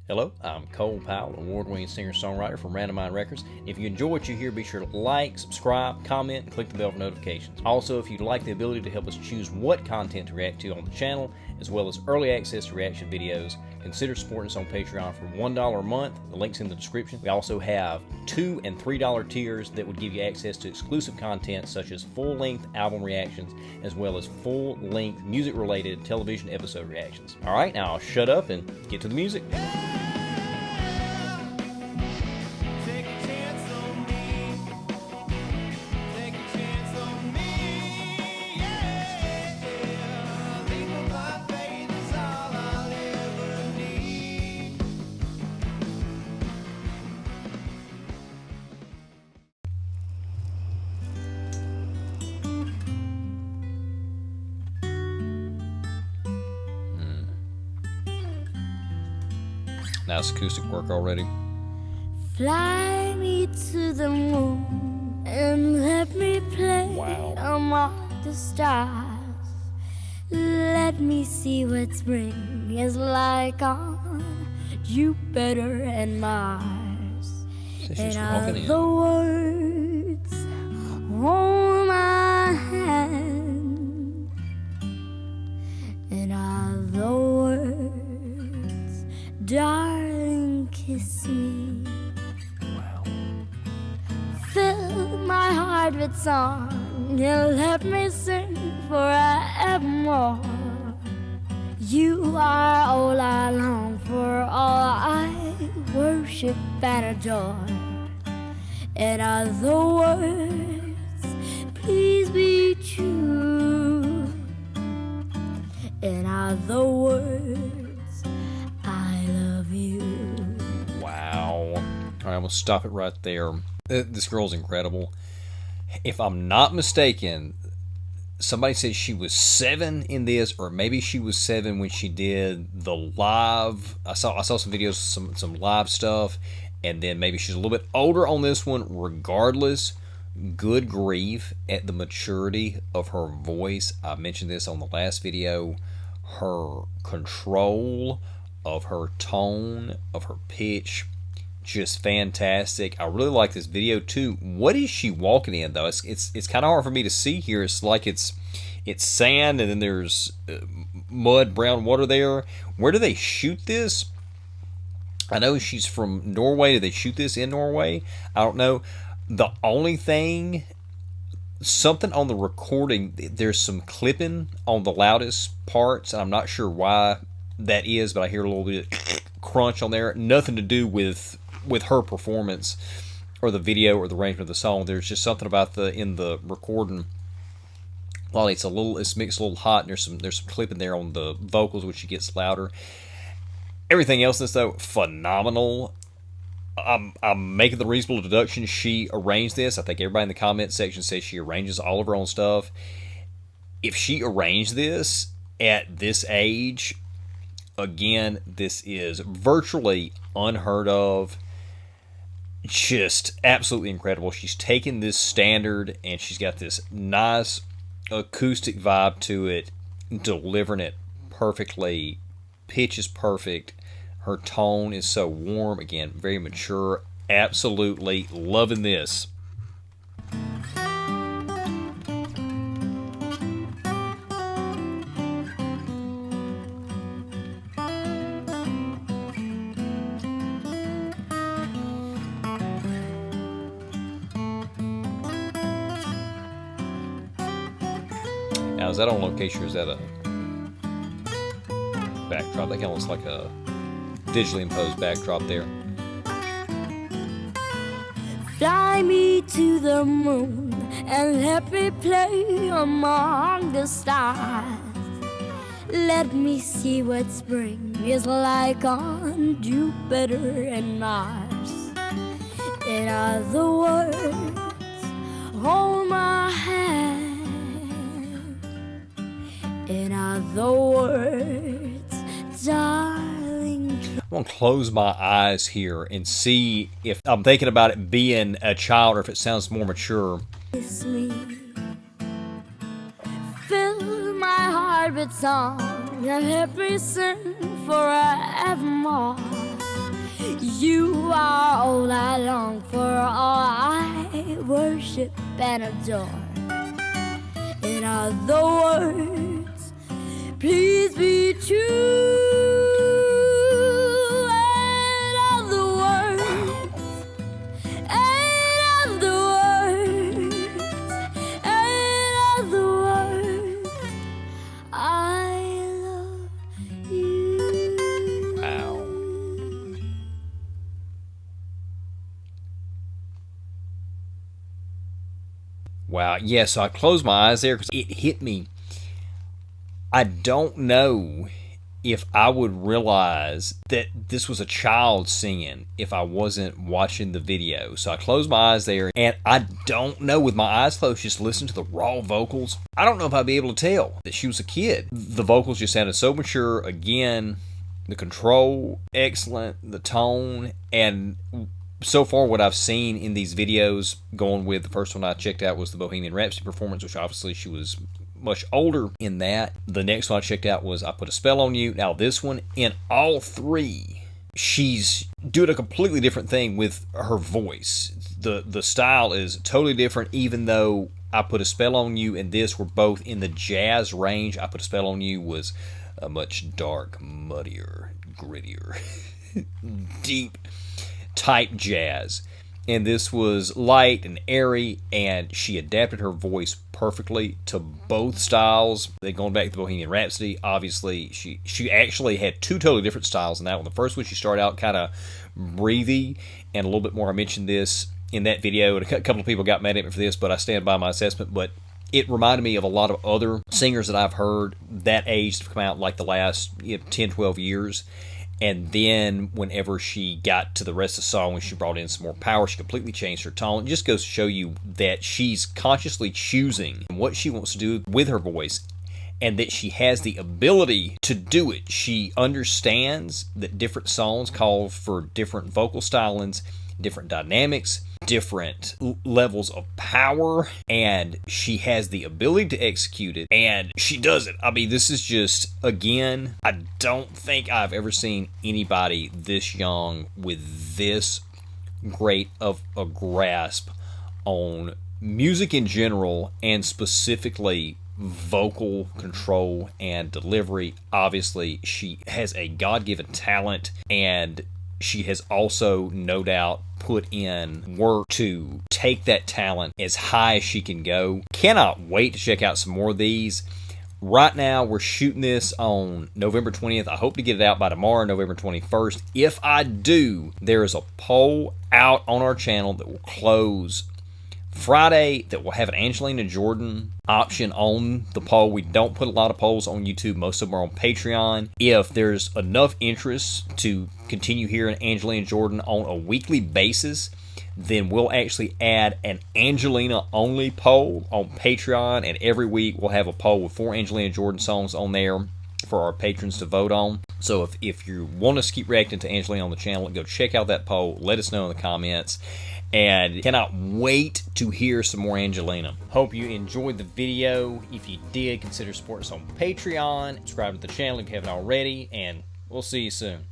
Hello, I'm Cole Powell, award-winning singer-songwriter from Random Mind Records. If you enjoy what you hear, be sure to like, subscribe, comment, and click the bell for notifications. Also, if you'd like the ability to help us choose what content to react to on the channel, as well as early access to reaction videos, consider supporting us on Patreon for $1 a month. The link's in the description. We also have $2 and $3 tiers that would give you access to exclusive content such as full-length album reactions, as well as full-length music-related television episode reactions. All right, now I'll shut up and get to the music. Now it's acoustic work already. Fly me to the moon and let me play among the stars. Let me see what spring is like on Jupiter and Mars. And all the words hold my hand, and all the words, darling, kiss me. Wow. Fill my heart with song and let me sing forevermore. You are all I long for, all I worship and adore. And all the words, please be true. And all the words, I love you. Wow. All right, I'm going to stop it right there. This girl's incredible. If I'm not mistaken, somebody said she was 7 in this, or maybe she was 7 when she did the live. I saw some videos, some live stuff, and then maybe she's a little bit older on this one. Regardless, good grief at the maturity of her voice. I mentioned this on the last video. Her control of her tone, of her pitch, just fantastic. I really like this video too. What is she walking in though? It's kind of hard for me to see here. It's like it's sand and then there's mud, brown water there. Where do they shoot this? I know she's from Norway. Did they shoot this in Norway? I don't know. The only thing, something on the recording, there's some clipping on the loudest parts. I'm not sure why that is, but I hear a little bit crunch on there. Nothing to do with her performance or the video or the arrangement of the song. There's just something about in the recording. While it's mixed a little hot, and there's some clipping there on the vocals, which it gets louder. Everything else in this though, phenomenal. I'm making the reasonable deduction she arranged this. I think everybody in the comment section says she arranges all of her own stuff. If she arranged this at this age, again, this is virtually unheard of. Just absolutely incredible. She's taken this standard and she's got this nice acoustic vibe to it, delivering it perfectly. Pitch is perfect. Her tone is so warm. Again, very mature. Absolutely loving this. Now, is that on location or is that a backdrop? That kind of looks like a digitally imposed backdrop there. Fly me to the moon and let me play among the stars. Let me see what spring is like on Jupiter and Mars. In other words, hold my hand. In other words, darling. I'm going to close my eyes here and see if I'm thinking about it being a child or if it sounds more mature. Kiss me. Fill my heart with song and let me sing forevermore. You are all I long for, all I worship and adore. In other words, please be true. In other words, in other words, in other words, I love you. Wow. Wow. Yeah, so I closed my eyes there because it hit me. I don't know if I would realize that this was a child singing if I wasn't watching the video. So I closed my eyes there, and I don't know, with my eyes closed, just listen to the raw vocals, I don't know if I'd be able to tell that she was a kid. The vocals just sounded so mature. Again, the control, excellent, the tone, and so far what I've seen in these videos, going with the first one I checked out was the Bohemian Rhapsody performance, which obviously she was much older in that. The next one I checked out was I Put a Spell on You. Now this one, in all three, she's doing a completely different thing with her voice. The style is totally different, even though I Put a Spell on You and this were both in the jazz range. I Put a Spell on You was a much dark, muddier, grittier, deep type jazz. And this was light and airy, and she adapted her voice perfectly to both styles. Then going back to Bohemian Rhapsody, obviously she actually had two totally different styles in that one. The first one, she started out kind of breathy and a little bit more. I mentioned this in that video, and a couple of people got mad at me for this, but I stand by my assessment. But it reminded me of a lot of other singers that I've heard that age that have come out like the last 10, 12 years. And then whenever she got to the rest of the song, when she brought in some more power, she completely changed her tone. It just goes to show you that she's consciously choosing what she wants to do with her voice, and that she has the ability to do it. She understands that different songs call for different vocal stylings, different dynamics, different levels of power, and she has the ability to execute it, and she does it. I mean, this is just, again, I don't think I've ever seen anybody this young with this great of a grasp on music in general, and specifically vocal control and delivery. Obviously, she has a God-given talent, and she has also, no doubt, put in work to take that talent as high as she can go. Cannot wait to check out some more of these. Right now, we're shooting this on November 20th. I hope to get it out by tomorrow, November 21st. If I do, there is a poll out on our channel that will close Friday that will have an Angelina Jordan option on the poll. We don't put a lot of polls on YouTube. Most of them are on Patreon. If there's enough interest to continue hearing Angelina Jordan on a weekly basis, then we'll actually add an Angelina-only poll on Patreon, and every week we'll have a poll with 4 Angelina Jordan songs on there for our patrons to vote on. So if you want us to keep reacting to Angelina on the channel, go check out that poll. Let us know in the comments. And cannot wait to hear some more Angelina. Hope you enjoyed the video. If you did, consider supporting us on Patreon. Subscribe to the channel if you haven't already. And we'll see you soon.